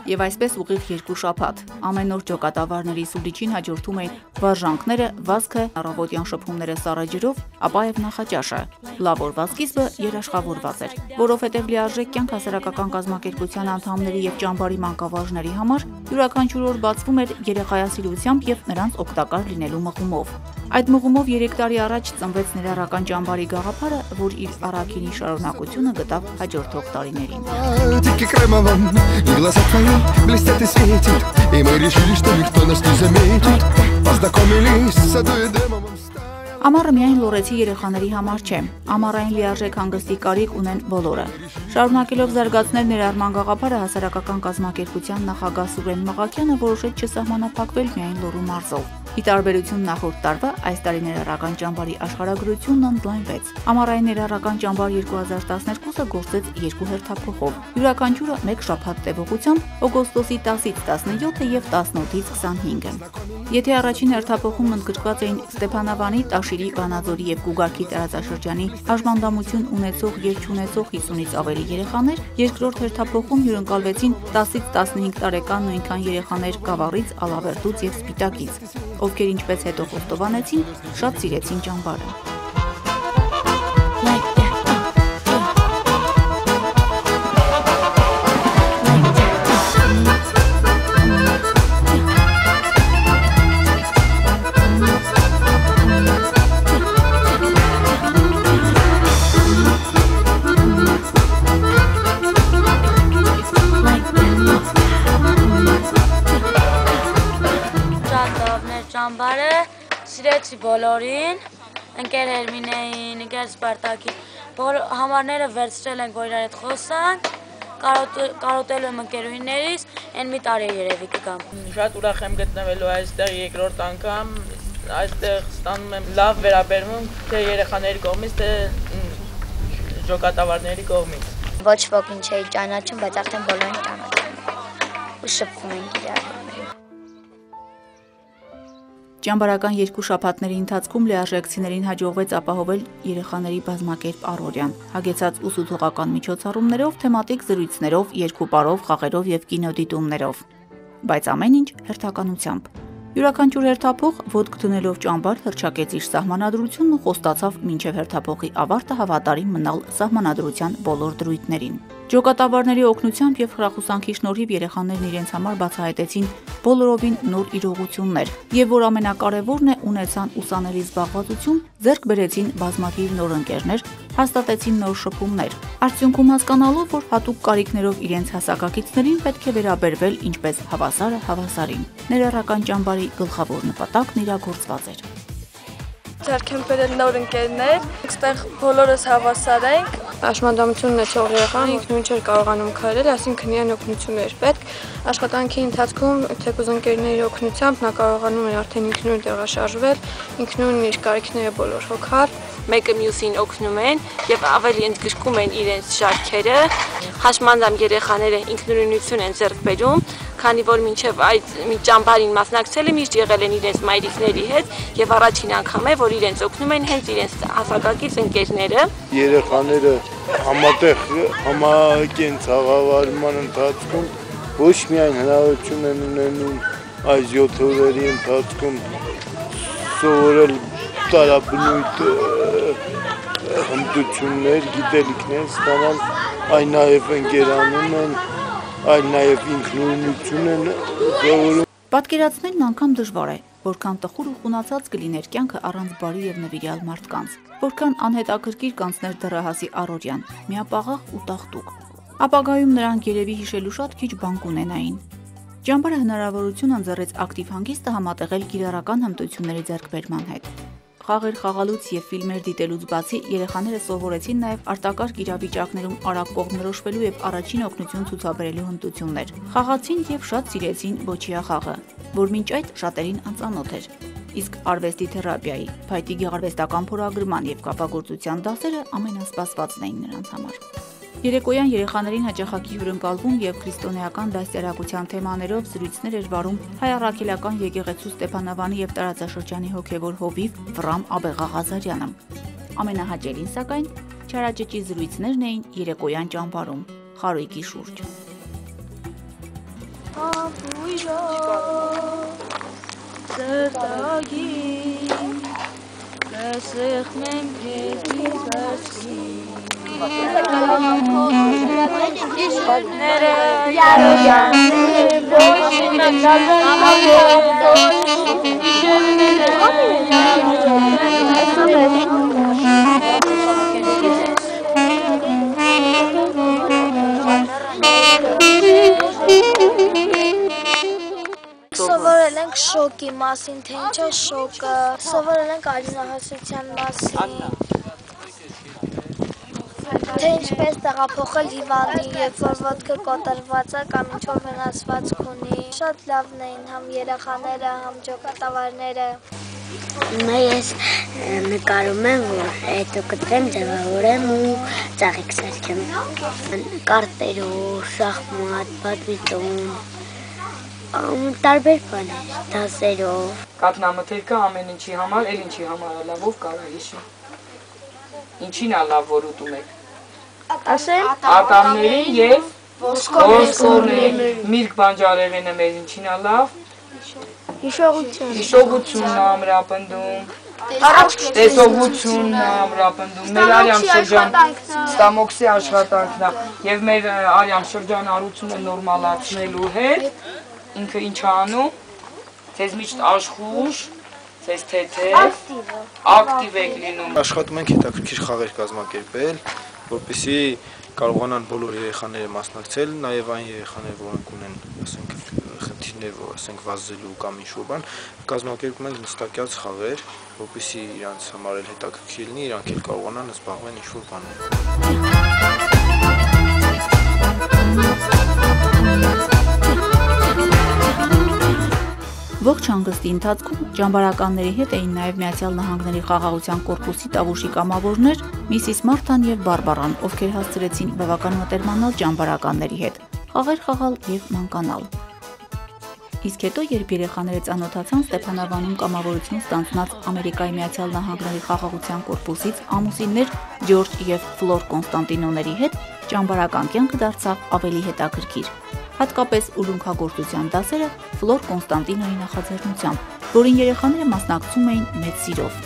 Եվ այսպես ուղիղ 2 շաբաթ։ Ամեն օր ջոկատավարների սուլիչին հաջորդում էին վարժանքները, վազքը, առավոտյան շփումները սառը ջրով, ապա եւ նախաճաշը։ Լավորված սկիզբը երաշխավորված էր, որովհետեւ լիարժեք կյանք հասարակական կազմակերպության անդամների եւ ճամբարի մանկավարժների համար յուրաքանչյուր օր բացվում էր երեխայասիրությամբ եւ նրանց օգտակար լինելու մղումով։ Այդ մղումով 3 տարի առաջ ծնվեց ներառական ճամբարի գաղափարը, որ իր առաքինի շարունակությունը գտավ հաջորդող տարիներին։ Ամառը միայն լոռեցի երեխաների համար չէ, ամառային լիարժեք հանգստի կարիք ունեն բոլորը։ Շարունակելով զարգացնել ներառման գաղափարը հասարակական կազմակերպության նախագահ Սուրեն Մաղաքյանը որոշեց չսահմանափակվել միայն Լոռու մարզով։ Ի տարբերություն նախորդ տարվա, այս տարի ներառական ճամբարի աշխարհագրությունն ընդլայնվեց։ Ամառային ներառական ճամբար 2012-ը գործեց 2 հերթափոխով, յուրաքանչյուրը 1 շաբաթ տևողությամբ օգոստոսի 10-ից 17-ը եւ 18-ից 25-ը։ Եթե առաջին հերթափոխումն ընդգրկված էին Ստեփանավանի, Տաշիրի, Վանաձորի եւ Գուգարքի տարածաշրջանի հաշմանդամություն ունեցող եւ չունեցող 50-ից ավելի երեխաներ, երկրորդ հերթափոխում հյուրընկալվեցին 10-ից 15 տարեկան նույնքան երեխաներ Գավառից, Ալավերդուց եւ Սպիտակից, ովքեր ինչպես հետո խոստովանեցին, շատ սիրեցին ճամբարը։ Ճամբարը սիրեցի բոլորին, ընկեր Հերմինեին, ընկեր Սպարտակին, համարները վերցրել ենք, որ իրար հետ խոսանք, կարոտելու եմ ընկերուհիներիս, են մի տարի երևի կգամ։ Շատ ուրախ եմ գտնվելու այստեղ երկրորդ անգամ, այստեղ ստանում եմ լավ վերաբերմունք, թե երեխաների կողմից, թե ջոկատավարների կողմից։ Ոչ ոքին չէի ճանաչում, բայց արդեն բոլորին ճանաչում ու շփվում ենք իրար։ Ճամբարական 2 շաբաթների ընթացքում լիարժեքցիներին հաջողվեց ապահովել երեխաների բազմակերպ առօրյան, հագեցած ուսուցողական միջոցառումներով, թեմատիկ զրույցներով, երկուպարով, խաղերով եւ կինոդիտումներով։ Բայց ամեն ինչ հերթականությամբ։ Յուրաքանչյուր հերթափոխ ոտք դնելով ճամբար հռչակեց իր սահմանադրությունն ու խոստացավ մինչև հերթափոխի ավարտը հավատարիմ մնալ սահմանադրության բոլոր դրույթներին։ Ջոկատավարների օգնությամբ եւ խրախուսանքի շնորհիվ երեխաներն իրենց համար բացահայտեցին բոլորովին նոր իրողություններ եւ որ ամենակարևորն է ունեցան ուսանելի զբաղվածություն, ձեռք բերեցին բազմաթիվ նոր ընկերներ, հաստատեցին նոր շփումներ։ Արդյունքում հասկանալով, որ հատուկ կարիքներով իրենց հասակակիցներին պետք է վերաբերվել ինչպես հավասարը հավասարին։ Ներառական ճամբարի գլխավոր նպատակն իրագործված էր։ Ձեռք են բերել նոր ընկերներ, այստեղ բոլորս հավասար ենք։ Հաշմանդամություն ունեցող երեխան ինքնուրույն չէր կարողանում քայլել, այսինքն իրեն օգնություն էր պետք։ Աշխատանքի ընթացքում թեկուզ ընկերների օգնությամբ նա կարողանում էր արդեն ինքնուրույն տեղաշարժվել, ինքնուրույն իր կարիքները բոլոր հոգալ, մեկը մյուսին օգնում են եւ ավելի ընդգրկում են իրենց շարքերը։ Հաշմանդամ երեխաները ինքնուրույնություն են ձեռք բերում, քանի որ մինչև այդ ճամբարին մասնակցել եմ, միշտ եղել են իրենց մայրիկների հետ եւ առաջին անգամ է, որ իրենց օգնում են հենց իրենց հասակակից ընկերները։ Երեխաները համատեղ համակեն ցաղավարման ընթացքում ոչ միայն հնարավորություն են ունենում այս 7 օրերի ընթացքում սովորել տարաբնույթ հմտություններ, գիտելիքներ ստանալ, այլ նաև ընկերանում են, այլ նաև ինքնուրույնություն են սովորում։ Պատկերացնելն անգամ դժվար է, որքան տխուր ու խունացած կլիներ կյանքը առանց բարի եւ նվիրյալ մարդկանց, որքան անհետաքրքիր կանցներ դեռահասի առօրյան, միապաղաղ ու տաղտուկ։ Ապագայում նրանք երևի հիշելու շատ քիչ բան կունենային։ Ճամբարը հնարավորություն ընձեռեց ակտիվ հանգիստը համատեղել կիրառական հմտությունների ձեռքբերման հետ։ Խաղեր խաղալուց եւ ֆիլմեր դիտելուց բացի երեխաները սովորեցին նաեւ արտակարգ իրավիճակներում արագ կողմնորոշվելու եւ առաջին օգնություն ցուցաբերելու հմտություններ։ Խաղացին եւ շատ սիրեցին բոչիա խաղը, որ մինչ այդ շատերին անծանոթ էր։ Իսկ արվեստի թերապիայի, փայտի գեղարվեստական փորագրման եւ կապագործության դասերը ամենասպասվածն էին նրանց համար։ Երեկոյան երեխաներին հաճախակի հյուրընկալվում եւ քրիստոնեական դաստիարակության թեմաներով զրույցներ էր վարում հայ առաքելական եկեղեցու Ստեփանավանի եւ տարածաշրջանի հոգեվոր հովիվ Վռամ Աբեղաղազարյանը։ Ամենահաճելին սակայն չարաճճի զրույցներն էին երեկոյան ճամբարում, խարույկի շուրջ։ Սովորել ենք շոկի մասին, թե ինչ է շոկը, սովորել ենք արյունահոսության մասին, թե ինչպես տեղափոխել հիվանդին, երբ որ ոտքը կոտրված է կամ ինչ-որ վնասվածք ունի։ Շատ լավն էին համ երեխաները, համ ջոկատավարները։ Ես նկարում եմ, որ հետո կտրեմ, ձևավորեմ ու ծաղիկ սարքեմ։ Կարտերով, շախմատ, բադմինտոն, տարբեր բաներ, դասերով։ Կաթնամթերքը ամեն ինչի համար, էլ ինչի համար լավով կարա հիշի։ Ինչին է լավ, որ ուտում եք։ Ասեմ, Ատամներին և ոսկորներին։ Միրգ բանջարեղենը մեր ինչին է լավ։ Հիշողությունն է ամրապնդում, տեսողությունն է ամրապնդում, մեր արյան շրջան ստամոքսի աշխատանքն է և մեր արյան շրջանառությունը նորմալացնելու հետ ինքը ինչ է անում, ձեզ միշտ աշխուժ, ձեզ թեթև, ակտիվ եք լինում։ Աշխատում ենք հետաքրքիր խաղեր կազմակերպել, որպեսզի կարողանան բոլոր երեխաները մասնակցել, նաև այն երեխաները, որոնք ունեն, ասենք, խնդիրներ, ասենք, վազելու կամ ինչ-որ բան, կազմակերպում ենք նստակյաց խաղեր, որպեսզի իրանց համար էլ հետաքրքիր լինի, իրանք էլ կարողանան զբաղվել ինչ-որ բանով։ Ողջ հանգստի ընթացքում ճամբարականների հետ էին նաև Միացյալ Նահանգների խաղաղության կորպուսի տավուշի կամավորներ Միսիս Մարթան և Բարբարան, ովքեր հասցրեցին բավական մտերմանալ ճամբարականների հետ, խաղեր խաղալ և մանկանալ։ Իսկ հետո, երբ երեխաները ծանոթացան Ստեփանավանում կամավորություն ստանձնած Ամերիկայի Միացյալ Նահանգների խաղաղության կորպուսից ամուսիններ Ջորջ և Ֆլոր Կոնստանտինոների հետ, ճամբարական կյանքը դարձավ ավելի հետաքրքիր։ Հատկապես ուլունքագործության դասերը Ֆլոր Կոնստանտինոյի նախաձեռնությամբ, որին երեխաները մասնակցում էին մեծ սիրով։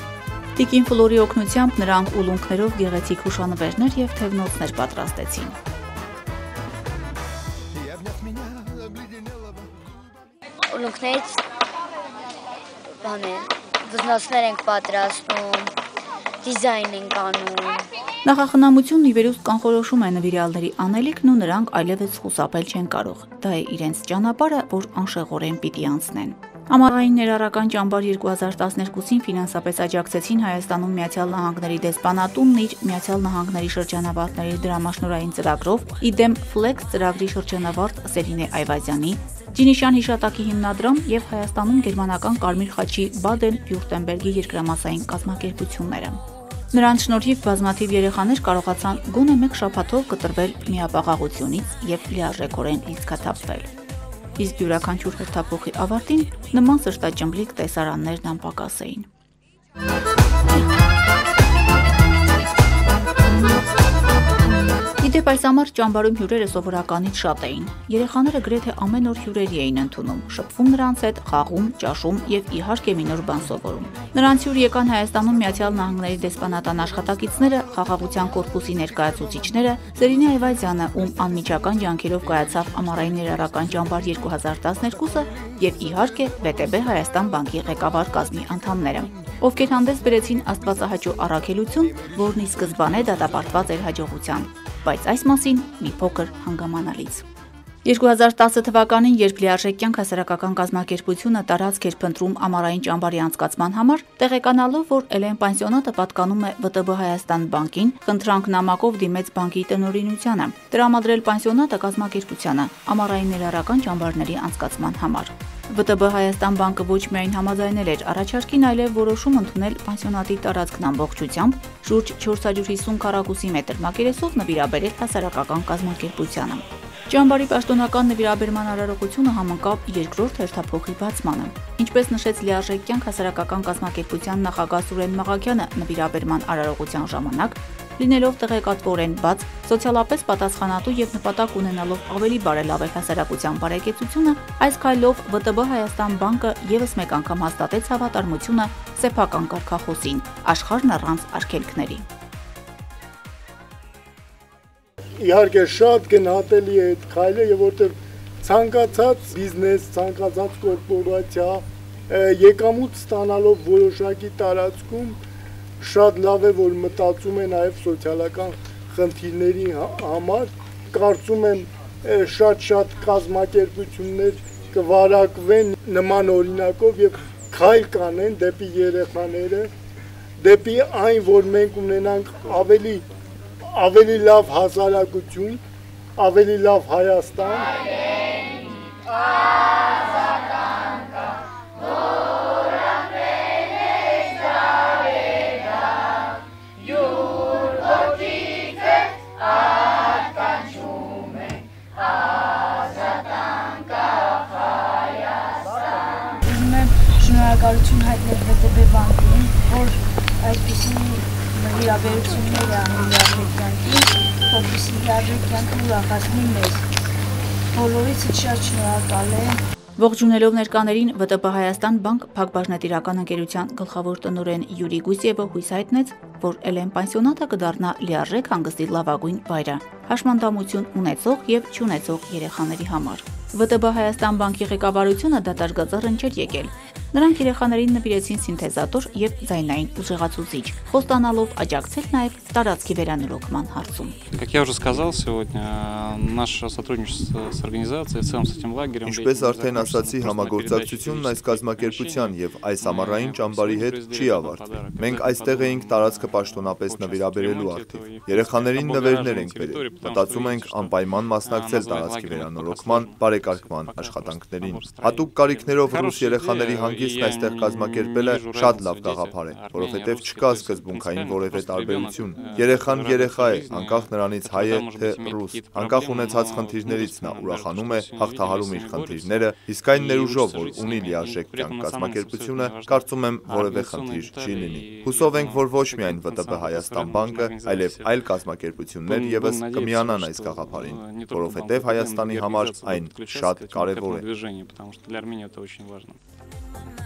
Տիկին Ֆլորի օգնությամբ նրանք ուլունքներով գեղեցիկ հուշանվերներ և թևնոցներ պատրաստեցին։ Ուլունքներից վզնոցներ ենք պատրաստում, դիզայն ենք անում։ Նախախնամությունն ի վերուստ կանխորոշում է նվիրյալների անելիքն ու նրանք այլևս խուսափել չեն կարող։ Դա է իրենց ճանապարհը, որ անշեղորեն պիտի անցնեն։ Ամառային ներառական ճամբար 2012-ին ֆինանսապես աջակցեցին Հայաստանում Միացյալ Նահանգների դեսպանատունն իր Միացյալ Նահանգների շրջանավարտների դրամաշնորհային ծրագրով, իդեմ Flex ծրագրի շրջանավարտ Սերինե Այվազյանի, Ջինիշյան հիշատակի հիմնադրամ և Հայաստանում գերմանական Կարմիր խաչի Բադեն-Վյուրտեմբերգի երկրամասային կազմակերպությունները։ Նրանց շնորհիվ բազմաթիվ երեխաներ կարողացան գոնե մեկ շաբաթով կտրվել միապաղաղությունից և լիարժեքորեն լիցքաթափվել։ Իսկ յուրաքանչյուր հերթափոխի ավարտին նման սրտաճմլիկ տեսարաններն անպակաս էին։ Իդեպ այս ամառ ճամբարում հյուրերը սովորականից շատ էին։ Երեխաները գրեթե ամեն օր հյուրերի էին ընդունում, շփվում նրանց հետ, խաղում, ճաշում և իհարկե մի նոր բան սովորում։ Նրանց հյուր եկան Հայաստանում Միացյալ Նահանգների դեսպանատան աշխատակիցները, խաղաղության կորպուսի ներկայացուցիչները, Սերինե Այվազյանը, ում անմիջական ջանքերով կայացավ ամառային ներառական ճամբար 2012-ը և իհարկե ՎՏԲ Հայաստան բանկի ղեկավար կազմի անդամները, ովքեր հանդես բերեցին աստվածահաճո առաքելություն, որն ի սկզբանե դատապարտված էր հաջողության, բայց այս մասին մի փոքր հանգամանալից։ 2010 թվականին, երբ Լիարժեք կյանք հասարակական կազմակերպությունը տարածք էր փնտրում ամառային ճամբարի անցկացման համար, տեղեկանալով, որ Էլեն պանսիոնատը պատկանում է ՎՏԲ Հայաստան բանկին, խնդրանք նամակով դիմեց բանկի տնօրինությանը, տրամադրել պանսիոնատը կազմակերպությանը ամառային ներառական ճամբարների անցկացման համար։ ՎՏԲ Հայաստան բանկը ոչ միայն համաձայնել էր առաջարկին, այլև որոշում ընդունել պանսիոնատի տարածքն ամբողջությամբ շուրջ 450 քառակուսի մետր մակերեսով նվիրաբերել հասարակական կազմակերպությանը։ Ճամբարի պաշտոնական նվիրաբերման արարողությունը համընկավ երկրորդ հերթափոխի բացմանը։ Ինչպես նշեց Լիարժեք կյանք հասարակական կազմակերպության նախագահ Սուրեն Մաղաքյանը նվիրաբերման արարողության ժամանակ, Լինելով տեղեկատվորեն բաց, սոցիալապես պատասխանատու եւ նպատակ ունենալով ավելի բարելավել հասարակության բարեկեցությունը, այս քայլով ՎՏԲ Հայաստան բանկը եւս մեկ անգամ հաստատեց հավատարմությունը սեփական կարգախոսին, աշխարհն առանց արգելքների։ Իհարկե շատ գնահատելի է այդ քայլը, եւ որտեղ ցանկացած բիզնես, ցանկացած կորպորացիա եկամուտ ստանալով որոշակի տարածքում շատ լավ է, որ մտածում է նաև սոցիալական խնդիրների համար։ Կարծում եմ շատ կազմակերպություններ կվարակվեն նման օրինակով եւ քայլ կանեն դեպի երեխաները, դեպի այն, որ մենք ունենանք ավելի լավ հասարակություն, ավելի լավ Հայաստան։ Շնորհակալություն հայտնել ՎՏԲ բանկին, որ այսպիսի հրավերություններ է անում լիարժեքյանքին, որպեսզի լիարժեքյանքը ուրախացնի մեզ։ Բոլորիցս շատ շնորհակալ եմ։ Ողջունելով ներկաներին ՎՏԲ Հայաստան բանկ Փակbaşնետիրական ընկերության գլխավոր տնօրեն Յուրի Գուսիևը հույս հայտնեց, որ Էլեն պանսիոնատը կդառնա լիարժեք հանգստի լավագույն վայրը, հաշմանդամություն ունեցող եւ չունեցող երեխաների համար։ ՎՏԲ Հայաստան բանկի ղեկավարությունը դատարկածառն չէր եկել։ Նրանք երեխաներին նվիրեցին սինթեզատոր եւ ձայնային ուժեղացուցիչ, խոստանալով աջակցել նաեւ տարածքի վերանորոգման հարցում։ Как я уже сказал сегодня, наше сотрудничество с организацией, в целом с этим лагерем. Ինչպես արդեն ասացի, համագործակցությունն այս կազմակերպության եւ այս ամառային ճամբարի հետ չի ավարտվել։ Մենք այստեղ էինք տարածքը պաշտոնապես նվիրաբերելու արդիվ։ Երեխաներին նվերներ ենք բերել։ Մտածում ենք անպայման մասնակցել տարածքի վերանորոգման, բարեկարգման աշխատանքներին։ Հատուկ կարիքներով ռուս երեխաների հանգիստն այստեղ կազմակերպելը շատ լավ գաղափար է, որովհետև չկա սկզբունքային որևէ տարբերություն։ Երեխան երեխա է, անկախ նրանից հայ է թե ռուս։ Անկախ ունեցած խնդիրներից նա ուրախանում է, հաղթահարում իր խնդիրները, իսկ այն ներուժով, որ ունի լիարժեք կյանք կազմակերպությունը, կարծում եմ որևէ խնդիր չի լինի։ Հուսով ենք, որ ոչ միայն ՎՏԲ Հայաստան բանկը, այլև այլ կազմակերպություններ եւս կմիանան այս գաղափարին, որովհետև Հայաստանի համար այն շատ կարևոր է։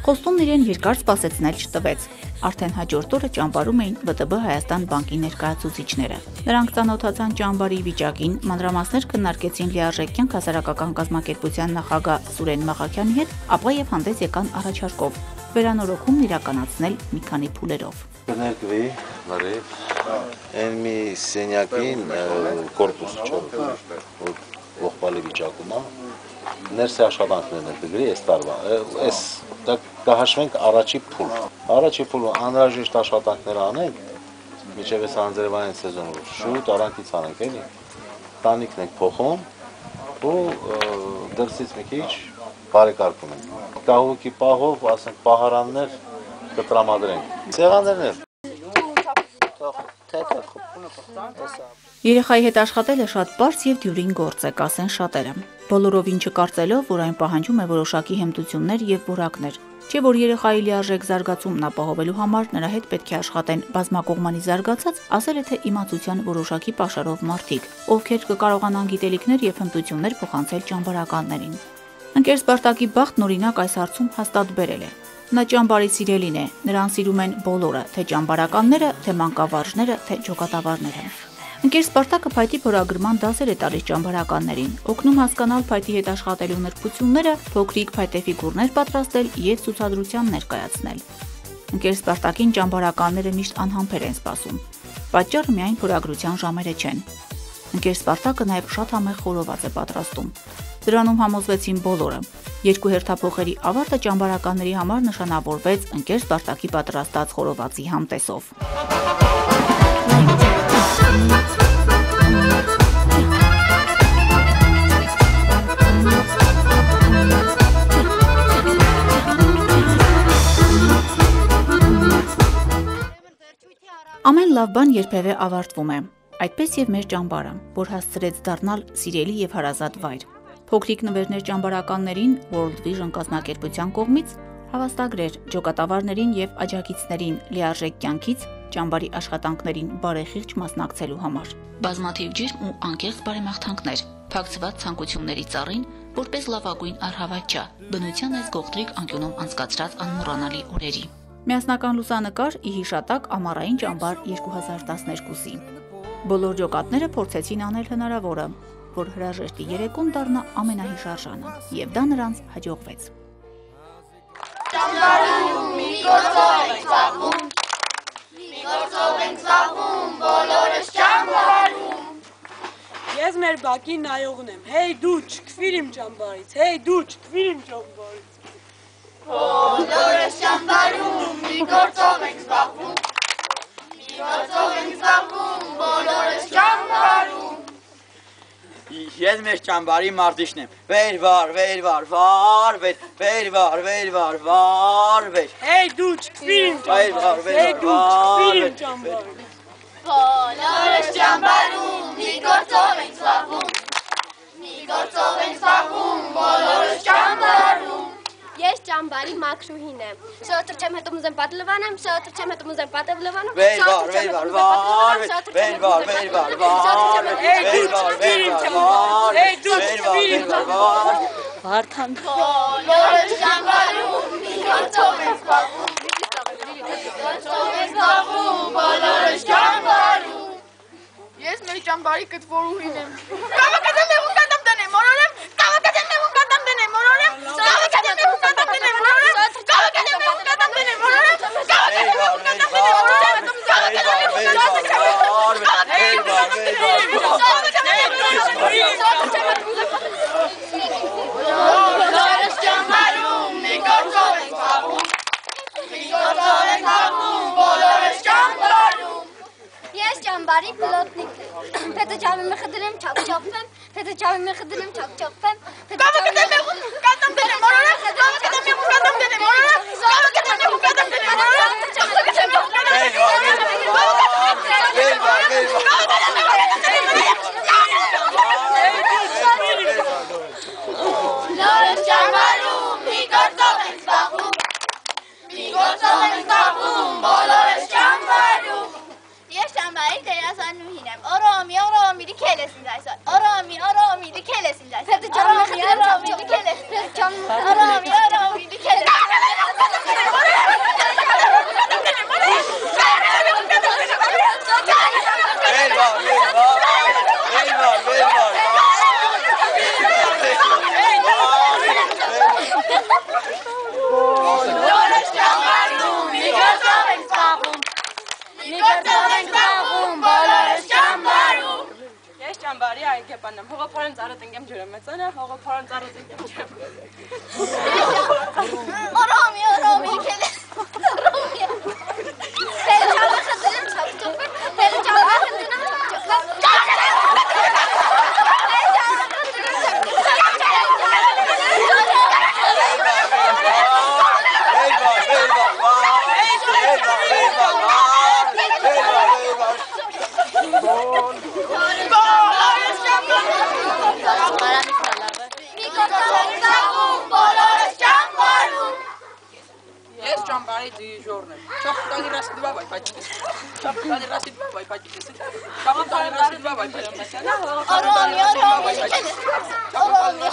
Խոստումն իրեն երկար սպասեցնել չտվեց։ Արդեն հաջորդ օրը ճամբարում էին ՎՏԲ Հայաստան բանկի ներկայացուցիչները։ Նրանք ծանոթացան ճամբարի վիճակին, մանրամասներ քննարկեցին լիարժեք կյանք հասարակական կազմակերպության նախագահ Սուրեն Մաղաքյանի հետ, ապա եւ հանդես եկան առաջարկով վերանորոգումն իրականացնել մի քանի փուլերով։ Կներկվի, բարև, այն մի սենյակին կորպուս չէ, որ ողբալի վիճակում է, ներսի աշխատանքներն են դգրի այս տարվա, այս կհաշվենք առաջի փուլ։ Առաջի փուլը անհրաժեշտ աշխատանքներ անենք, մինչև այս անձրևային սեզոնը շուտ առանցից անենք, էլի։ Տանիքն ենք փոխում ու դրսից մի քիչ բարեկարգում ենք։ Կահուկի պահով, ասենք, պահարաններ կտրամադրենք։ Սեղաններն Երեխայի հետ աշխատելը շատ պարզ եւ դյուրին գործ է, կասեն շատերը։ Բոլորովին չկարծելով, որ այն պահանջում է որոշակի հմտություններ եւ որակներ։ Չէ որ երեխայի լիարժեք զարգացումն ապահովելու համար նրա հետ պետք է աշխատեն բազմակողմանի զարգացած, ասել է թե իմացության որոշակի pašարով մարդիկ, ովքեր կկարողանան գիտելիքներ եւ հմտություններ փոխանցել ճամբարականներին։ Ընկեր Սպարտակի բախտն օրինակ այս հարցում հաստատ բերել է։ Նա ճամբարի սիրելին է, նրան սիրում են բոլորը, թե ճամբարականները, թե մանկավարժները, թե ջոկատավարները։ Ընկեր Սպարտակը փայտի փորագրման դասեր է տալիս ճամբարականներին, օգնում հասկանալ փայտի հետ աշխատելու նրբությունները, փոքրիկ փայտե ֆիգուրներ պատրաստել եւ ցուցադրության ներկայացնել։ Ընկեր Սպարտակին ճամբարականները միշտ անհամբեր են սպասում։ Պատճառը միայն փորագրության ժամերը չեն։ Ընկեր Սպարտակը նաեւ շատ համեղ խորոված է պատրաստում։ Դրանում համոզվեցին բոլորը։ Երկու հերթափոխերի ավարտը ճամբարականների համար նշանավորվեց ընկեր Սպարտակի պատրաստած խորովածի համտեսով։ Ամեն լավ բան երբևէ ավարտվում է։ Այդպես եւ մեր ճամբարը, որ հասցրեց դառնալ սիրելի եւ հարազատ վայր։ Փոքրիկ նվերներ ճամբարականներին World Vision կազմակերպության կողմից, հավաստագրեր ջոկատավարներին եւ աջակիցներին լիարժեք կյանքից, ճամբարի աշխատանքներին բարեխիղճ մասնակցելու համար։ Բազմաթիվ ջիրմ ու անկեղծ բարեմաղթանքներ, փակցված ցանկությունների ծառին, որպես լավագույն առհավատչա, բնության այս գողտրիկ անկյունում անցկացրած անմոռանալի օրերի։ Միասնական լուսանկար ի հիշատակ ամառային ճամբար 2012-ի։ Բոլոր ջոկատները փորձեցին անել հնարավորը, որ հրաժեշտի երեկոն դառնա ամենահիշարժանը, եւ դա նրանց հաջողվեց։ Ճամբարում մի գործով ենք ծաղում, բոլորս ճամբարում։ Ես մեր բակի նայողն եմ, հեյ դու չքվիր իմ ճամբարից, հեյ դու չքվիր իմ ճամբարից։ Բոլորս ճամբարում մի գործով ենք զբաղվում, բոլորս ճամբարում։ Ես մեր ճամբարի մարտիշն եմ, վեր վար, վար, վեր վար։ Հեյ դու չքվիր իմ ճամբարից, հեյ դու չքվիր իմ ճամբարից։ Բոլորս ճամբարում մի գործով ենք զբաղվում, բոլորս ճամբարում։ Ես ճամբարի մաքրուհին եմ, շոթր չեմ հետում ուզեմ պատը լվանեմ, շոթր չեմ հետում ուզեմ պատը լվանեմ, վեր վար, Վարդան։ Բոլորս ճամբարում մի գործով ենք զբաղվում, բոլորս ճամբարում։ Ես մեր ճամբարի կտվորուհին եմ։ Կավակատեմ եմ ու կատամ դնեմ, մորորեմ, կավակատեմ եմ ու կատամ դնեմ, մորորեմ, կավակատեմ եմ ու կատամ դնեմ, մորորեմ, կավակատեմ եմ ու կատամ դնեմ, մորորեմ, կավակատեմ եմ ու կատամ Բոլորս ճամբարում մի գործով ենք զբաղվում, բոլորս ճամբարում։ Ես ճամբարի պլոտնիկ եմ, պետը ճամի մեղը դրեմ, չապ-չապվեմ, պետը ճամի մեղը դրեմ, չապ-չապվեմ, կավակատեմ եմ ու կատամ դնեմ, մորորեմ, կավակատեմ եմ ու կատամ դնեմ, մորորեմ, կավակատեմ եմ ու կատամ դնեմ, մորորեմ, կավակատեմ եմ ու կատամ Բոլորս ճամբարում մի գործով ենք զբաղվում, բոլորս ճամբարում։ Ես ճամբարի դերասանուհին եմ, օրոմի դիքել ես ինձ այսօր, օրոմի դիքել ես ինձ այսօր, օրոմի դիքել ես, օրոմի դիքել ես։ Բոլորս ճամբարում մի գործով ենք զբաղվում, բոլորս ճամբարում։ Ես ճամբարի այգեպանն եմ, հողոփորան ծառը տնկեմ ջուրը մեծանը, հողոփորան ծառը տնկեմ ջուրը։ Օրոմի դիքել ես, օրոմի։ Պետը ճամը խնդրեմ չապ-չապվեմ, պետը ճամը խնդրեմ Ես ճամբարի դիրիժորն եմ, չապտանի ռասիդվա վայպաճկես, չապտանի ռասիդվա վայպաճկես, չապտանի ռասիդվա վայպաճկես, օրոմի դիքել ես, օրոմի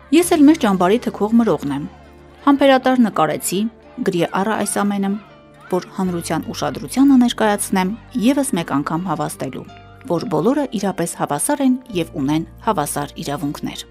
Ես էլ մեր ճամբարի թքող մրողն եմ։ Համբերատար նկարեցի, գրի առա այս ամենը, որ հանրության ուշադրությանը ներկայացնեմ եւս մեկ անգամ հավաստելու, որ բոլորը իրապես հավասար են եւ ունեն հավասար իրավունքներ։